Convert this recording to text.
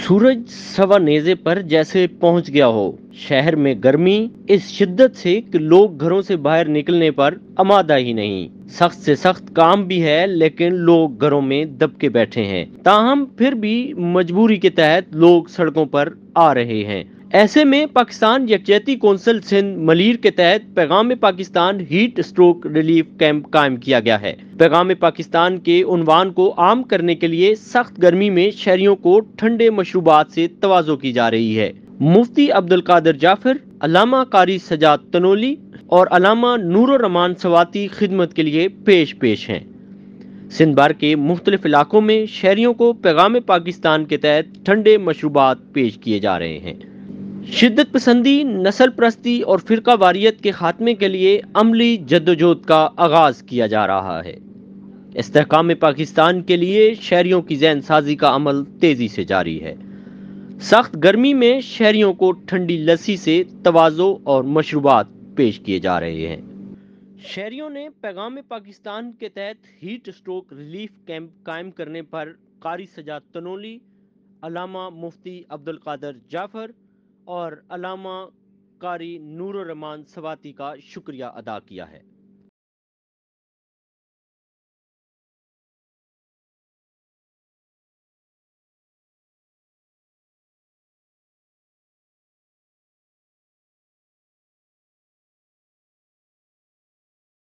सूरज सवा नेज़े पर जैसे पहुंच गया हो। शहर में गर्मी इस शिद्दत से कि लोग घरों से बाहर निकलने पर आमादा ही नहीं। सख्त से सख्त काम भी है लेकिन लोग घरों में दब के बैठे हैं। ताहम फिर भी मजबूरी के तहत लोग सड़कों पर आ रहे हैं। ऐसे में पाकिस्तान यकजहती कौंसिल सिंध मलीर के तहत पैगाम Pakistan heat stroke relief camp कायम किया गया है। पैगाम पाकिस्तान के उन्वान को आम करने के लिए सख्त गर्मी में शहरियों को ठंडे मशरूबात से तवाज़ो की जा रही है। मुफ्ती अब्दुल कादिर जाफर, अल्लामा कारी सजाद तनोली और अल्लामा नूरुर रहमान सवाती खिदमत के लिए पेश हैं। सिंध भर के मुख्तलिफ इलाकों में शहरियों को पैगाम पाकिस्तान के तहत ठंडे मशरूबात पेश किए जा रहे हैं। शिद्दत पसंदी, नस्ल परस्ती और फिरका वारियत के खात्मे के लिए अमली जद्दोजहद का आगाज किया जा रहा है। इस्तेहकाम पाकिस्तान के लिए शहरियों की ज़हन साजी का अमल तेजी से जारी है। सख्त गर्मी में शहरियों को ठंडी लस्सी से तवाज़ो और मशरूबात पेश किए जा रहे हैं। शहरियों ने पैगाम पाकिस्तान के तहत हीट स्ट्रोक रिलीफ कैंप कायम करने पर कारी सजाद तनोली, अल्लामा मुफ्ती अब्दुल कादिर जाफर और अल्लामा कारी नूरुर रहमान सवाती का शुक्रिया अदा किया है।